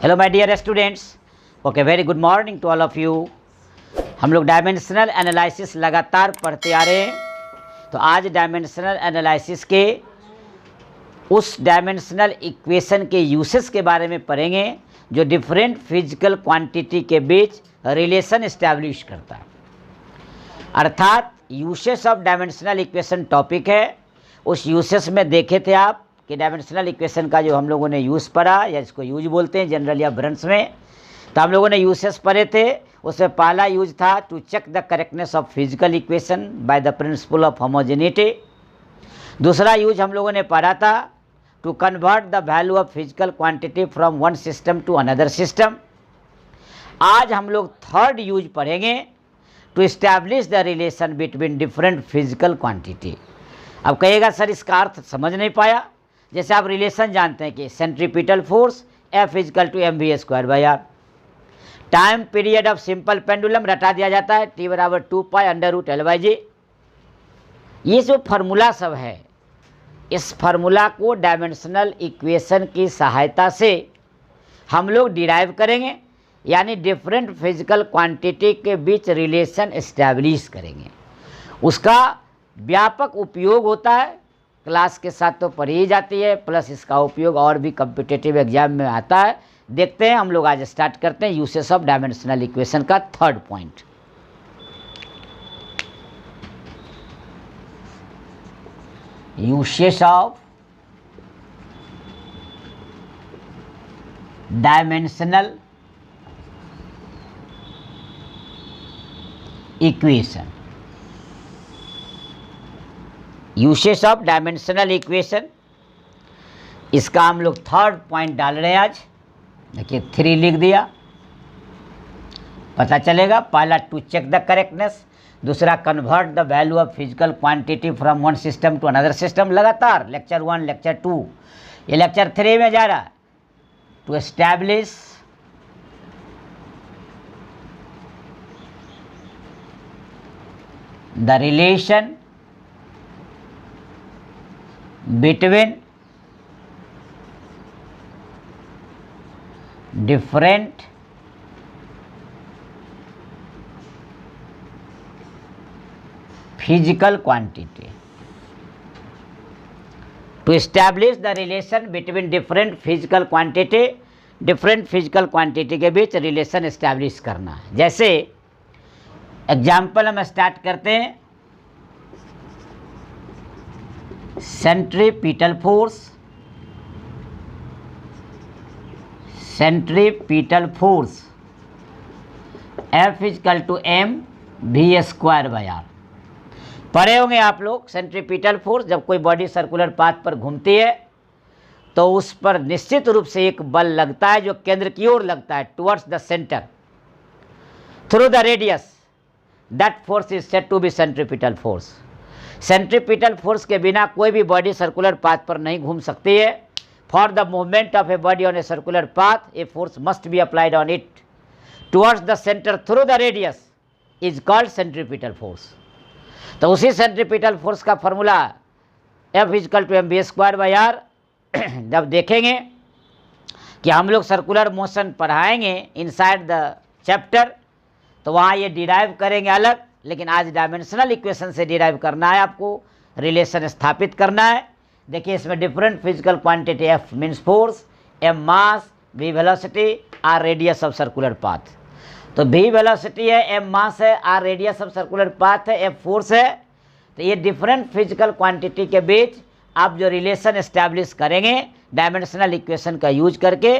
Hello my dear students, okay very good morning to all of you. हम लोग dimensional analysis लगातार पढ़ते आ रहे हैं। तो आज डायमेंशनल एनालिसिस के उस डायमेंशनल इक्वेशन के यूसेस के बारे में पढ़ेंगे जो डिफरेंट फिजिकल क्वांटिटी के बीच रिलेशन इस्टेब्लिश करता है। अर्थात uses of dimensional equation topic है। उस यूसेस में देखे थे आप कि डायमेंशनल इक्वेशन का जो हम लोगों ने यूज़ पढ़ा, या इसको यूज बोलते हैं जनरली आप ब्रंच में, तो हम लोगों ने यूसेस पढ़े थे। उसमें पहला यूज था to check the correctness of physical equation by the principle of homogeneity. दूसरा यूज हम लोगों ने पढ़ा था to convert the value of physical quantity from one system to another system. आज हम लोग थर्ड यूज पढ़ेंगे to establish the relation between different physical quantity. अब कहिएगा सर इसका अर्थ समझ नहीं पाया। जैसे आप रिलेशन जानते हैं कि centripetal force F is equal to mv²/r। Time period of simple pendulum रटा दिया जाता है T बराबर 2π√L/g। ये जो फार्मूला सब है, इस फार्मूला को डायमेंशनल इक्वेशन की सहायता से हम लोग डिराइव करेंगे, यानी डिफरेंट फिजिकल क्वांटिटी के बीच रिलेशन इस्टेब्लिश करेंगे। उसका व्यापक उपयोग होता है, क्लास के साथ तो पढ़ी ही जाती है, प्लस इसका उपयोग और भी कॉम्पिटिटिव एग्जाम में आता है। देखते हैं, हम लोग आज स्टार्ट करते हैं यूसेस ऑफ डायमेंशनल इक्वेशन का third point. Uses of dimensional equation. Uses of dimensional equation, इसका हम लोग थर्ड पॉइंट डाल रहे हैं आज। देखिए 3 लिख दिया, पता चलेगा। पहला टू चेक द करेक्टनेस, दूसरा convert the value of physical quantity from one system to another system. लगातार लेक्चर 1, लेक्चर 2, ये लेक्चर 3 में जा रहा है। To establish the relation between different physical quantity, to establish the relation between different physical quantity, different physical quantity के बीच relation establish करना है। जैसे एग्जाम्पल हम स्टार्ट करते हैं। Centripetal force, centripetal force F is equal to mv²/r। पढ़े होंगे आप लोग सेंट्रीपिटल फोर्स। जब कोई बॉडी सर्कुलर पाथ पर घूमती है तो उस पर निश्चित रूप से एक बल लगता है जो केंद्र की ओर लगता है, towards the centre, through the radius. That force is said to be centripetal force. Centripetal force के बिना कोई भी बॉडी सर्कुलर पाथ पर नहीं घूम सकती है। For the movement of a body on a circular path a force must be applied on it towards the centre through the radius is called centripetal force. तो उसी सेंट्रीपिटल फोर्स का formula F is equal to mv²/r। जब देखेंगे कि हम लोग circular motion पढ़ाएंगे inside the chapter, तो वहाँ ये डिराइव करेंगे अलग, लेकिन आज डायमेंशनल इक्वेशन से डिराइव करना है, आपको रिलेशन स्थापित करना है। देखिए इसमें different physical quantity F means force, M mass, V velocity, R radius of circular path. तो V वेलोसिटी है, M मास है, R radius of circular path है, F फोर्स है। तो ये डिफरेंट फिजिकल क्वांटिटी के बीच आप जो रिलेशन इस्टेब्लिश करेंगे डायमेंशनल इक्वेशन का यूज करके,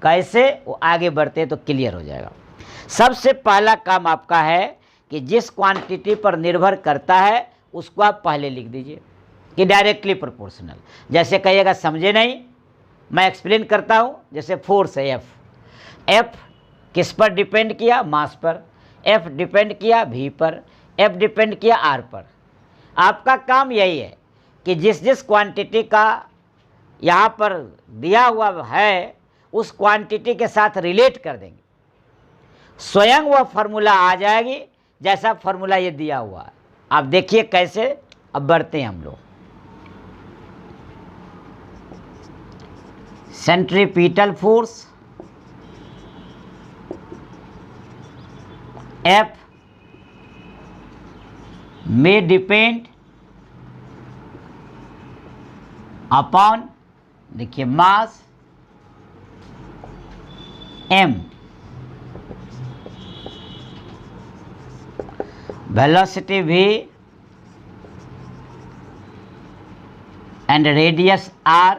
कैसे वो आगे बढ़ते हैं तो क्लियर हो जाएगा। सबसे पहला काम आपका है कि जिस क्वांटिटी पर निर्भर करता है उसको आप पहले लिख दीजिए कि डायरेक्टली प्रोपोर्शनल। जैसे कहिएगा समझे नहीं, मैं एक्सप्लेन करता हूँ। जैसे फोर्स है F किस पर डिपेंड किया? मास पर। F डिपेंड किया V पर, F डिपेंड किया R पर। आपका काम यही है कि जिस जिस क्वांटिटी का यहाँ पर दिया हुआ है उस क्वांटिटी के साथ रिलेट कर देंगे, स्वयं वह फार्मूला आ जाएगी जैसा फार्मूला ये दिया हुआ है। आप देखिए कैसे। अब बढ़ते हैं हम लोग। Centripetal force F may depend upon, देखिए, मास m, velocity v and radius r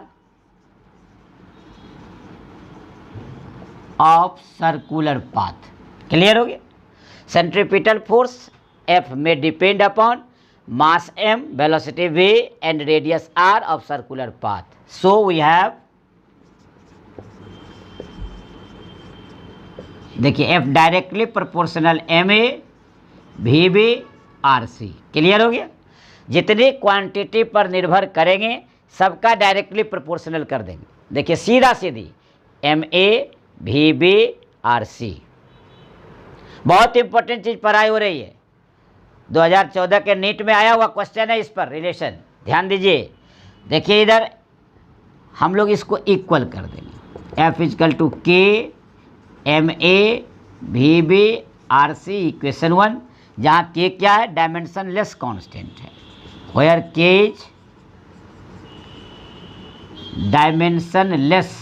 of circular path। Clear हो गया? सेंट्रीपिटल फोर्स F में depend upon mass m, velocity v and radius r of circular path। So we have, देखिए, F directly proportional ma vb rc। Clear हो गया? जितनी quantity पर निर्भर करेंगे सबका डायरेक्टली प्रोपोर्शनल कर देंगे। देखिए, सीधा सीधी ma vb rc। बहुत इंपॉर्टेंट चीज पढ़ाई हो रही है, 2014 के नीट में आया हुआ क्वेश्चन है, इस पर रिलेशन ध्यान दीजिए। देखिए, इधर हम लोग इसको इक्वल कर देंगे, F equal to k ma vb rc equation 1, जहाँ k क्या है? डायमेंशनलेस कांस्टेंट है। वेयर k इज डायमेंशनलेस,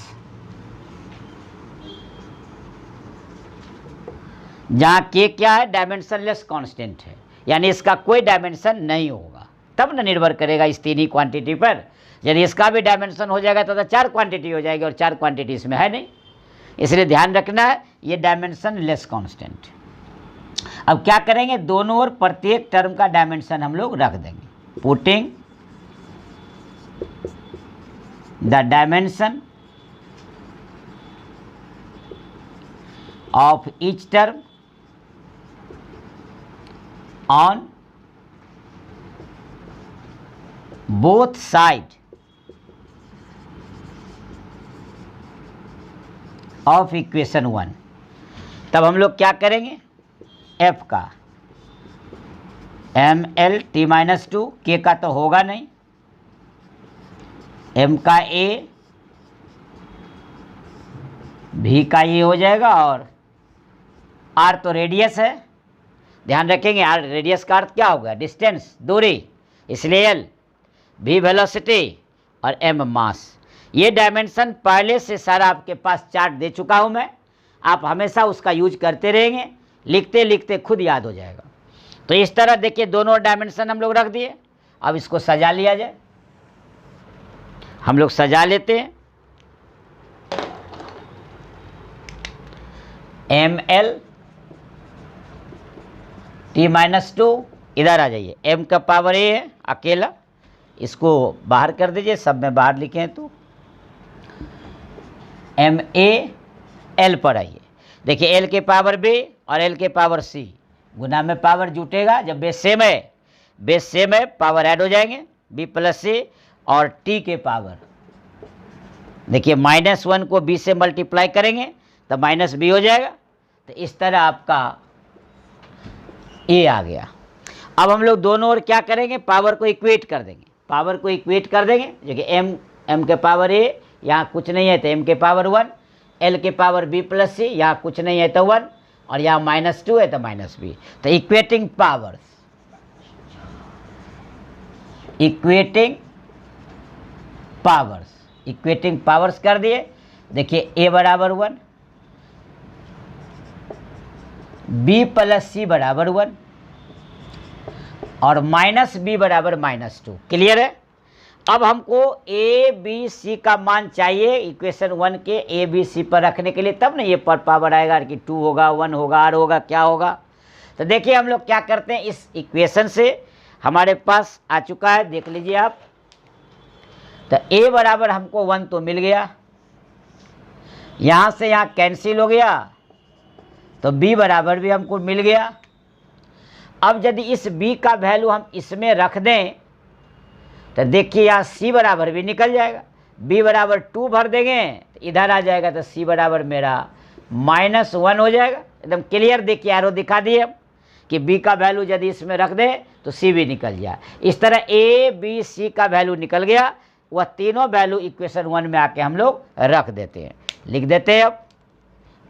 जहाँ k क्या है? डायमेंशनलेस कांस्टेंट है, यानी इसका कोई डायमेंशन नहीं होगा। तब न निर्भर करेगा इस तीन ही क्वांटिटी पर। यदि इसका भी डायमेंशन हो जाएगा तो 4 क्वांटिटी हो जाएगी, और 4 क्वांटिटी इसमें है नहीं, इसलिए ध्यान रखना है ये डायमेंशनलेस कांस्टेंट। अब क्या करेंगे? दोनों ओर प्रत्येक टर्म का डायमेंशन हम लोग रख देंगे। Putting the dimension of each term on both side of equation 1। तब हम लोग क्या करेंगे? F का ml t-2, k का तो होगा नहीं, m का a, v का ये हो जाएगा, और r तो रेडियस है, ध्यान रखेंगे। r रेडियस का अर्थ क्या होगा? डिस्टेंस, दूरी, इसलिए l, v वेलोसिटी और m मास। ये डायमेंशन पहले से सारा आपके पास चार्ट दे चुका हूं मैं, आप हमेशा उसका यूज करते रहेंगे, लिखते लिखते खुद याद हो जाएगा। तो इस तरह देखिए, दोनों डायमेंशन हम लोग रख दिए। अब इसको सजा लिया जाए, हम लोग सजा लेते हैं। ml t-2, इधर आ जाइए, m का पावर a है अकेला, इसको बाहर कर दीजिए, सब में बाहर लिखे हैं तो ma l पर आइए। देखिए, l के पावर b और l के पावर c, गुना में पावर जुटेगा, जब बेस सेम है पावर ऐड हो जाएंगे, b प्लस c और t के पावर। देखिए, -1 को b से मल्टीप्लाई करेंगे तो -b हो जाएगा। तो इस तरह आपका a आ गया। अब हम लोग दोनों ओर क्या करेंगे? पावर को इक्वेट कर देंगे, पावर को इक्वेट कर देंगे। देखिए, m के पावर a, यहाँ कुछ नहीं है तो m के पावर 1, l के पावर b प्लस c, यहाँ कुछ नहीं है तो 1, और यहाँ -2 है तो -b। तो इक्वेटिंग पावर्स, इक्वेटिंग पावर्स कर दिए। देखिए, a बराबर 1, b प्लस c बराबर 1, और -b बराबर -2। क्लियर है? अब हमको a b c का मान चाहिए इक्वेशन 1 के a b c पर रखने के लिए, तब ना ये पर पावर आएगा कि 2 होगा, 1 होगा, r होगा, क्या होगा। तो देखिए, हम लोग क्या करते हैं, इस इक्वेशन से हमारे पास आ चुका है, देख लीजिए आप। तो a बराबर हमको 1 तो मिल गया, यहाँ से यहाँ कैंसिल हो गया, तो b बराबर भी हमको मिल गया। अब यदि इस b का वैल्यू हम इसमें रख दें तो देखिए, यहाँ c बराबर भी निकल जाएगा, b बराबर 2 भर देंगे तो इधर आ जाएगा, तो c बराबर मेरा -1 हो जाएगा। एकदम क्लियर, देखिए एरो दिखा दिए हम कि b का वैल्यू यदि इसमें रख दें तो c भी निकल जाए। इस तरह a b c का वैल्यू निकल गया, वह तीनों वैल्यू इक्वेशन 1 में आके हम लोग रख देते हैं, लिख देते हैं। अब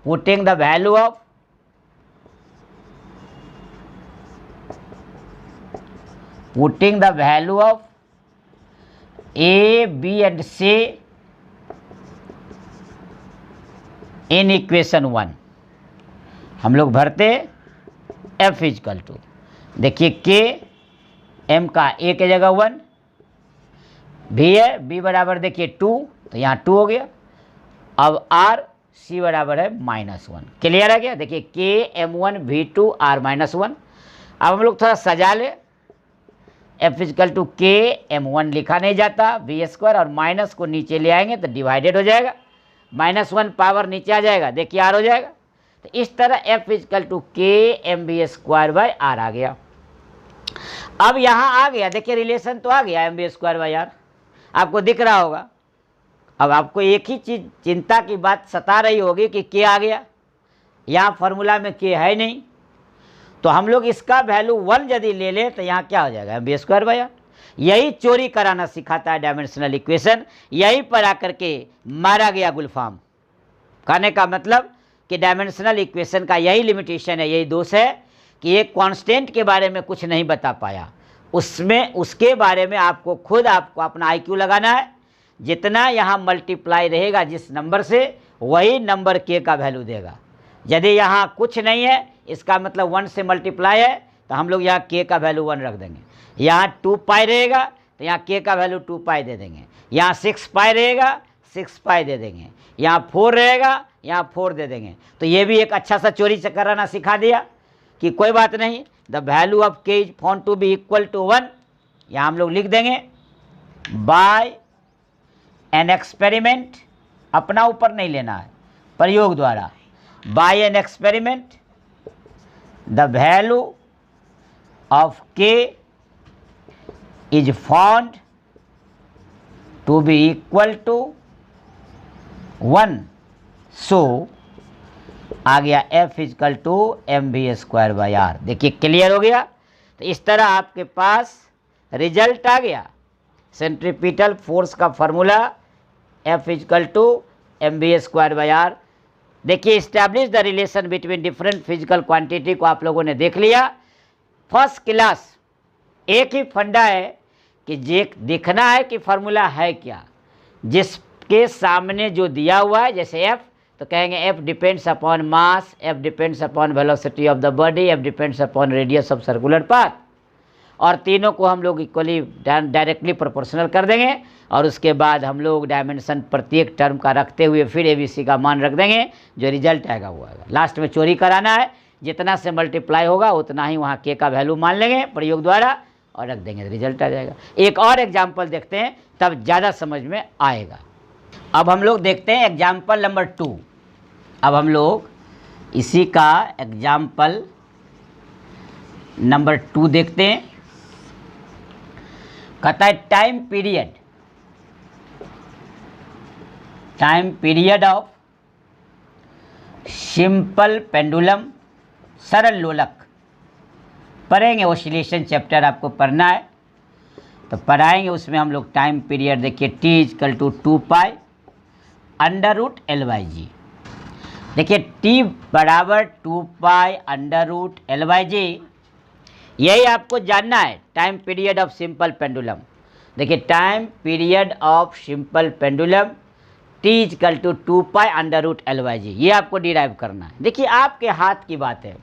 putting the value of putting the value of A B and C in equation 1, हम लोग भरते f इजकल टू, देखिए के m का a के जगह 1, भी है b बराबर देखिए 2, तो यहाँ 2 हो गया। अब r c बराबर है -1। क्लियर है क्या? देखिए k m1 v2 r -1। अब हम लोग थोड़ा सजा ले, f इजकल टू के m1 लिखा नहीं जाता, v² और माइनस को नीचे ले आएंगे तो डिवाइडेड हो जाएगा, -1 पावर नीचे आ जाएगा, देखिए r हो जाएगा। तो इस तरह f इजकल टू के mv² बाई r आ गया। अब यहाँ आ गया, देखिए रिलेशन तो आ गया mv² बाई r, आपको दिख रहा होगा। अब आपको एक ही चीज चिंता की बात सता रही होगी कि k आ गया, यहाँ फॉर्मूला में k है नहीं, तो हम लोग इसका वैल्यू 1 यदि ले लें तो यहाँ क्या हो जाएगा mv² बाई r। यही चोरी कराना सिखाता है डायमेंशनल इक्वेशन, यहीं पर आकर के मारा गया गुलफाम। कहने का मतलब कि डायमेंशनल इक्वेशन का यही लिमिटेशन है, यही दोष है कि एक कांस्टेंट के बारे में कुछ नहीं बता पाया, उसमें उसके बारे में आपको खुद आपको अपना आईक्यू लगाना है। जितना यहाँ मल्टीप्लाई रहेगा जिस नंबर से, वही नंबर के का वैल्यू देगा। यदि यहाँ कुछ नहीं है, इसका मतलब 1 से मल्टीप्लाई है, तो हम लोग यहाँ के का वैल्यू 1 रख देंगे। यहाँ 2 पाई रहेगा तो यहाँ के का वैल्यू 2 पाई दे देंगे। यहाँ 6 पाई रहेगा 6 पाई दे देंगे। यहाँ 4 रहेगा यहाँ 4 दे देंगे। तो ये भी एक अच्छा सा चोरी से कराना सिखा दिया कि कोई बात नहीं, the value of K is found to be equal to 1। यहाँ हम लोग लिख देंगे बाय एन एक्सपेरिमेंट, अपना ऊपर नहीं लेना है, प्रयोग द्वारा। By an experiment the value of K is found to be equal to 1, so आ गया f is equal to mv² by r। देखिए क्लियर हो गया। तो इस तरह आपके पास रिजल्ट आ गया। सेंट्रीपिटल फोर्स का formula f is equal to mv² by r। देखिए establish the relation between different physical quantity को आप लोगों ने देख लिया। First class. एक ही फंडा है कि देखना है कि फार्मूला है क्या, जिसके सामने जो दिया हुआ है, जैसे f तो कहेंगे f depends upon mass, f depends upon velocity of the body, f depends upon radius of circular path, और तीनों को हम लोग इक्वली डायरेक्टली प्रोपोर्शनल कर देंगे। और उसके बाद हम लोग डायमेंशन प्रत्येक टर्म का रखते हुए फिर ABC का मान रख देंगे, जो रिजल्ट आएगा वो आएगा। लास्ट में चोरी कराना है, जितना से मल्टीप्लाई होगा उतना ही वहाँ के का वैल्यू मान लेंगे प्रयोग द्वारा और रख देंगे, रिजल्ट आ जाएगा। एक और एग्जाम्पल देखते हैं, तब ज़्यादा समझ में आएगा। अब हम लोग देखते हैं एग्जाम्पल नंबर 2। अब हम लोग इसी का एग्जाम्पल नंबर 2 देखते हैं। कहता है time period of simple pendulum, सरल लोलक। पढ़ेंगे ओसिलेशन चैप्टर आपको पढ़ना है तो पढ़ाएंगे, उसमें हम लोग टाइम पीरियड देखिए t is equal to 2 pi √L/g। देखिए t बराबर 2 पाई √L/g, यही आपको जानना है time period of simple pendulum. देखिए time period of simple pendulum t is equal to 2 pi √L/g, ये आपको डिराइव करना है। देखिए आपके हाथ की बात है,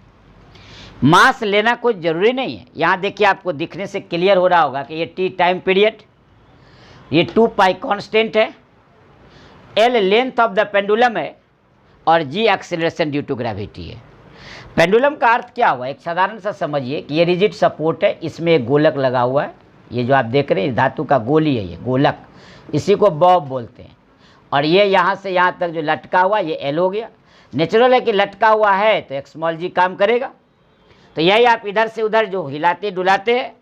मास लेना कोई ज़रूरी नहीं है। यहाँ देखिए आपको दिखने से क्लियर हो रहा होगा कि ये t टाइम पीरियड, ये 2 पाई कांस्टेंट है, L length of the pendulum है और g acceleration due to gravity है। पेंडुलम का अर्थ क्या हुआ, एक साधारण सा समझिए कि ये रिजिड सपोर्ट है, इसमें एक गोलक लगा हुआ है, ये जो आप देख रहे हैं धातु का गोली है, ये गोलक, इसी को बॉब बोलते हैं। और ये यहाँ से यहाँ तक जो लटका हुआ ये L हो गया। नेचुरल है कि लटका हुआ है तो एक स्मॉल g काम करेगा। तो यही आप इधर से उधर जो हिलाते डुलाते हैं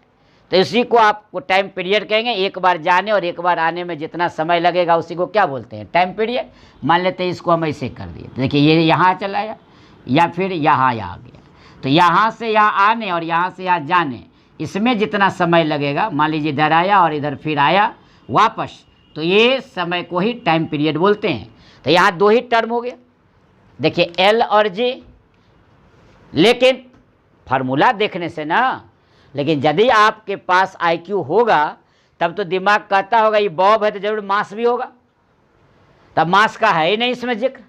तो इसी को आपको टाइम पीरियड कहेंगे। एक बार जाने और एक बार आने में जितना समय लगेगा उसी को क्या बोलते हैं, टाइम पीरियड। मान लेते हैं इसको हम ऐसे कर दिए, देखिए ये यहाँ चला गया या फिर यहाँ आ गया, तो यहाँ से यहाँ आने और यहाँ से यहाँ जाने, इसमें जितना समय लगेगा, मान लीजिए इधर आया और इधर फिर आया वापस, तो ये समय को ही टाइम पीरियड बोलते हैं। तो यहाँ 2 ही टर्म हो गया, देखिए L और G। लेकिन फार्मूला देखने से ना लेकिन यदि आपके पास IQ होगा तब तो दिमाग कहता होगा ये बॉब है तो जरूर मास भी होगा, तब मास का है ही नहीं इसमें जिक्र।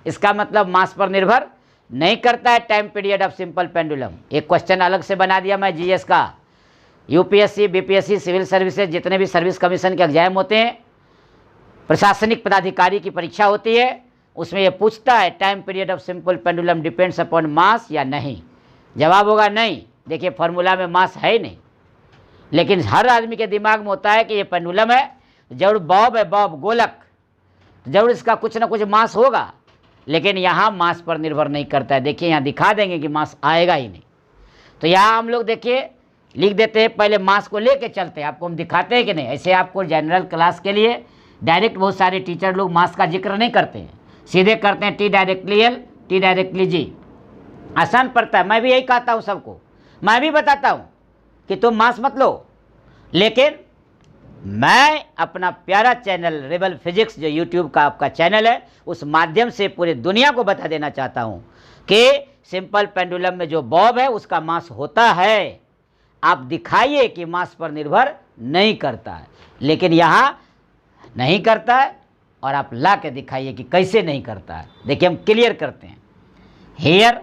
इसका मतलब मास पर निर्भर नहीं करता है time period of simple pendulum. एक क्वेश्चन अलग से बना दिया मैं GS का। UPSC, BPSC, सिविल सर्विसेज, जितने भी सर्विस कमीशन के एग्जाम होते हैं, प्रशासनिक पदाधिकारी की परीक्षा होती है, उसमें ये पूछता है time period of simple pendulum depends upon mass या नहीं। जवाब होगा नहीं। देखिए फॉर्मूला में मास है ही नहीं, लेकिन हर आदमी के दिमाग में होता है कि ये पेंडुलम है, जरूर बॉब है, बॉब गोलक, जरूर इसका कुछ ना कुछ मास होगा। लेकिन यहाँ मास पर निर्भर नहीं करता है। देखिए यहाँ दिखा देंगे कि मास आएगा ही नहीं। तो यहाँ हम लोग देखिए लिख देते हैं, पहले मास को लेके चलते हैं, आपको हम दिखाते हैं कि नहीं। ऐसे आपको जनरल क्लास के लिए डायरेक्ट बहुत सारे टीचर लोग मास का जिक्र नहीं करते हैं, सीधे करते हैं T directly L, T directly G। आसान पड़ता है। मैं भी यही कहता हूँ सबको, मैं भी बताता हूँ कि तुम मास मत लो, लेकिन मैं अपना प्यारा चैनल रेबल फिजिक्स जो YouTube का आपका चैनल है, उस माध्यम से पूरी दुनिया को बता देना चाहता हूँ कि सिंपल पेंडुलम में जो बॉब है उसका मास होता है। आप दिखाइए कि मास पर निर्भर नहीं करता है, लेकिन यहाँ नहीं करता है, और आप ला के दिखाइए कि कैसे नहीं करता है। देखिए हम क्लियर करते हैं। Here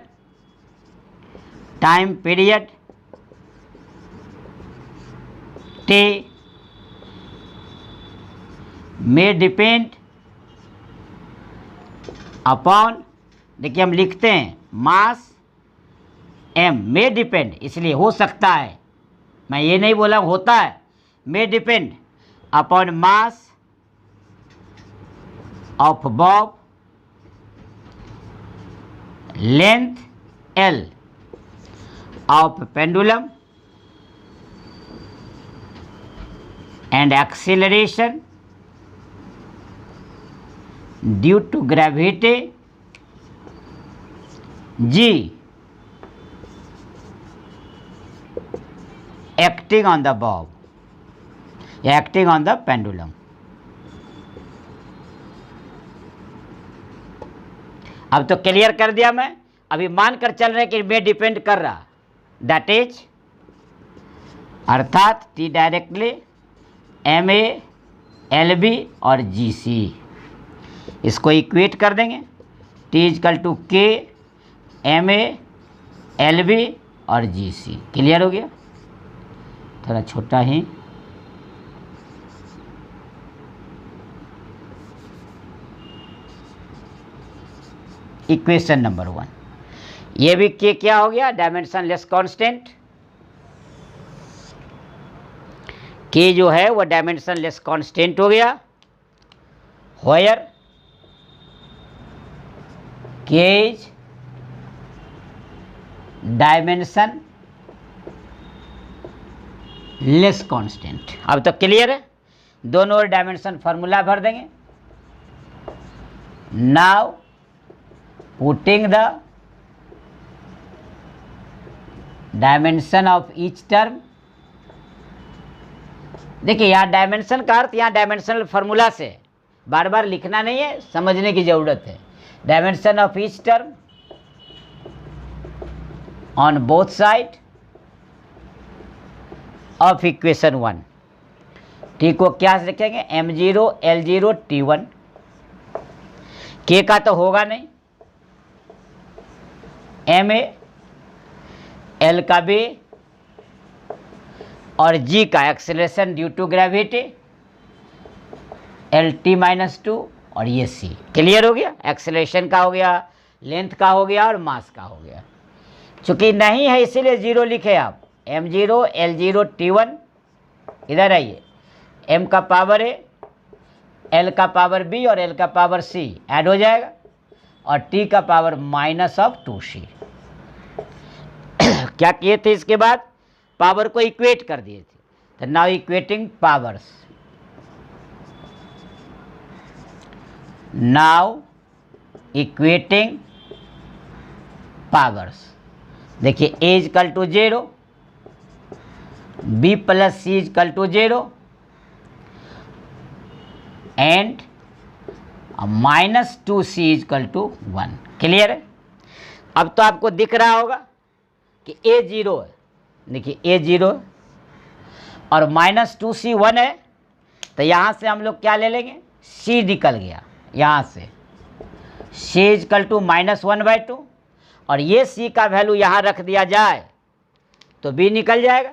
time period T may depend upon, देखिए हम लिखते हैं मास m may depend, इसलिए हो सकता है, मैं ये नहीं बोला होता है, may depend upon mass of bob, length L of pendulum and acceleration due to gravity G acting on the bob, acting on the pendulum। अब तो क्लियर कर दिया मैं। अभी मान कर चल रहे कि मैं डिपेंड कर रहा, दैट इज अर्थात T डायरेक्टली MA LB और GC, इसको इक्वेट कर देंगे। T is equal to K MA LB और GC। क्लियर हो गया? थोड़ा छोटा ही। इक्वेशन नंबर 1, ये भी K क्या हो गया? Dimension less constant. K जो है वो डायमेंशन लेस कांस्टेंट हो गया। Where K is dimension less constant. अब तो क्लियर है, दोनों ओर डायमेंशन फार्मूला भर देंगे। Now putting the dimension of each term, देखिए यहाँ डायमेंशन का अर्थ यहाँ डायमेंशनल फार्मूला से बार बार लिखना नहीं है, समझने की जरूरत है। Dimension of each term on both side of equation 1। T को क्या से लिखेंगे? M0 L0 T1। K का तो होगा नहीं, MA L का भी और G का acceleration due to gravity LT-2 और ये C। क्लियर हो गया? एक्सेलरेशन का हो गया, लेंथ का हो गया और मास का हो गया। चूंकि नहीं है इसीलिए 0 लिखे आप। M0 L0 T1, इधर आइए, M का पावर A, L का पावर B और L का पावर C ऐड हो जाएगा, और T का पावर -2C। क्या किए थे इसके बाद? पावर को इक्वेट कर दिए थे। तो now equating powers, now equating powers. देखिए A is equal to 0, B plus C is equal to 0 and -2C is equal to 1। Clear है? अब तो आपको दिख रहा होगा कि A 0 है, देखिए ए 0 और -2c 1 है, तो यहाँ से हम लोग क्या ले लेंगे, c निकल गया यहाँ से, c इजकल टू -1/2, और ये c का वैल्यू यहाँ रख दिया जाए तो b निकल जाएगा।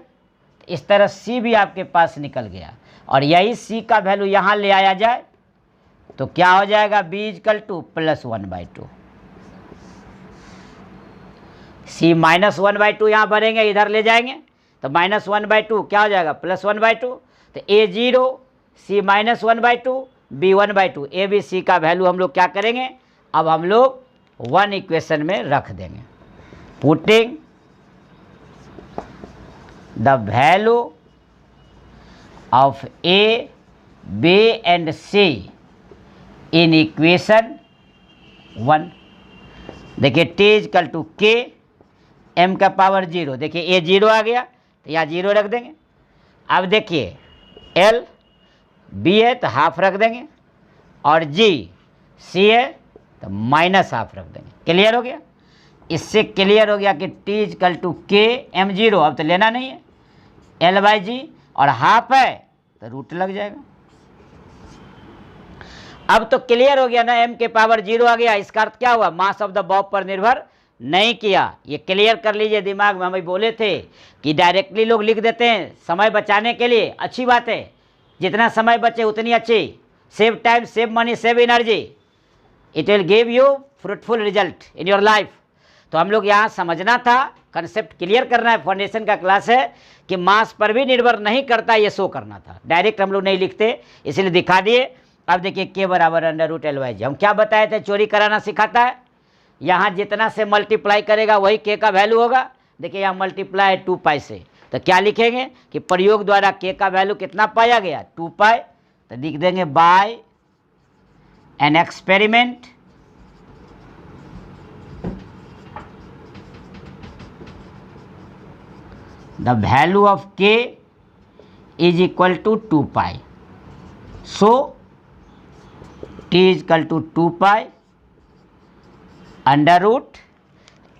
इस तरह c भी आपके पास निकल गया, और यही c का वैल्यू यहाँ ले आया जाए तो क्या हो जाएगा, b इजकल टू +1/2। c -1/2 यहाँ भरेंगे, इधर ले जाएंगे तो -1/2 क्या हो जाएगा, +1/2। तो a 0, c -1/2, b 1/2, a b c का वैल्यू हम लोग क्या करेंगे, अब हम लोग 1 इक्वेशन में रख देंगे। Putting the value of a, b and c in equation 1। देखिए t is equal to k m का पावर 0, देखिए a 0 आ गया तो यहाँ 0 रख देंगे। अब देखिए l b है तो हाफ रख देंगे, और g c है तो -हाफ रख देंगे। क्लियर हो गया, इससे क्लियर हो गया कि t is equal to k m0, अब तो लेना नहीं है, l/g, और हाफ है तो रूट लग जाएगा। अब तो क्लियर हो गया ना, m के पावर 0 आ गया, इसका अर्थ क्या हुआ, मास ऑफ द बॉब पर निर्भर नहीं किया। ये क्लियर कर लीजिए दिमाग में, हम बोले थे कि डायरेक्टली लोग लिख देते हैं समय बचाने के लिए, अच्छी बात है, जितना समय बचे उतनी अच्छी, save time, save money, save energy, it will give you fruitful result in your life. तो हम लोग यहाँ समझना था, कंसेप्ट क्लियर करना है, फाउंडेशन का क्लास है कि मास पर भी निर्भर नहीं करता, ये शो करना था। डायरेक्ट हम लोग नहीं लिखते, इसलिए दिखा दिए। अब देखिए k बराबर √L/g, हम क्या बताए थे, चोरी कराना सिखाता है, यहाँ जितना से मल्टीप्लाई करेगा वही k का वैल्यू होगा। देखिए यहाँ मल्टीप्लाई 2π से, तो क्या लिखेंगे कि प्रयोग द्वारा k का वैल्यू कितना पाया गया, 2π, तो लिख देंगे by an experiment the value of k is equal to 2π, so t is equal to 2π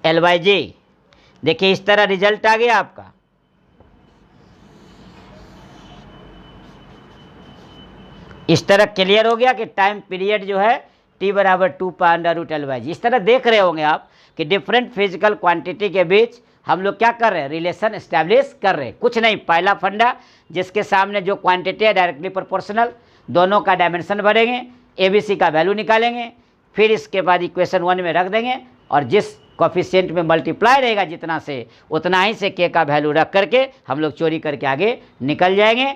√L/g। देखिए इस तरह रिजल्ट आ गया आपका। इस तरह क्लियर हो गया कि टाइम पीरियड जो है t बराबर 2π √L/g। इस तरह देख रहे होंगे आप कि डिफरेंट फिजिकल क्वांटिटी के बीच हम लोग क्या कर रहे हैं, रिलेशन एस्टैब्लिश कर रहे हैं। कुछ नहीं, पहला फंडा, जिसके सामने जो क्वांटिटी है डायरेक्टली प्रोपोर्शनल, दोनों का डायमेंशन भरेंगे, ABC का वैल्यू निकालेंगे, फिर इसके बाद इक्वेशन 1 में रख देंगे, और जिस कोफिशिएंट में मल्टीप्लाई रहेगा जितना से उतना ही से k का वैल्यू रख करके हम लोग चोरी करके आगे निकल जाएंगे।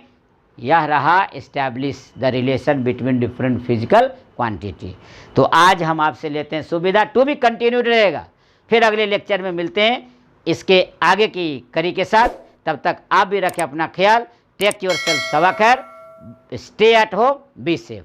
यह रहा establish the relation between different physical quantity. तो आज हम आपसे लेते हैं सुविधा, टू भी कंटिन्यूड रहेगा, फिर अगले लेक्चर में मिलते हैं इसके आगे की कड़ी के साथ। तब तक आप भी रखें अपना ख्याल, टेक योर सेल्फ, सवा खैर, stay at home, be safe.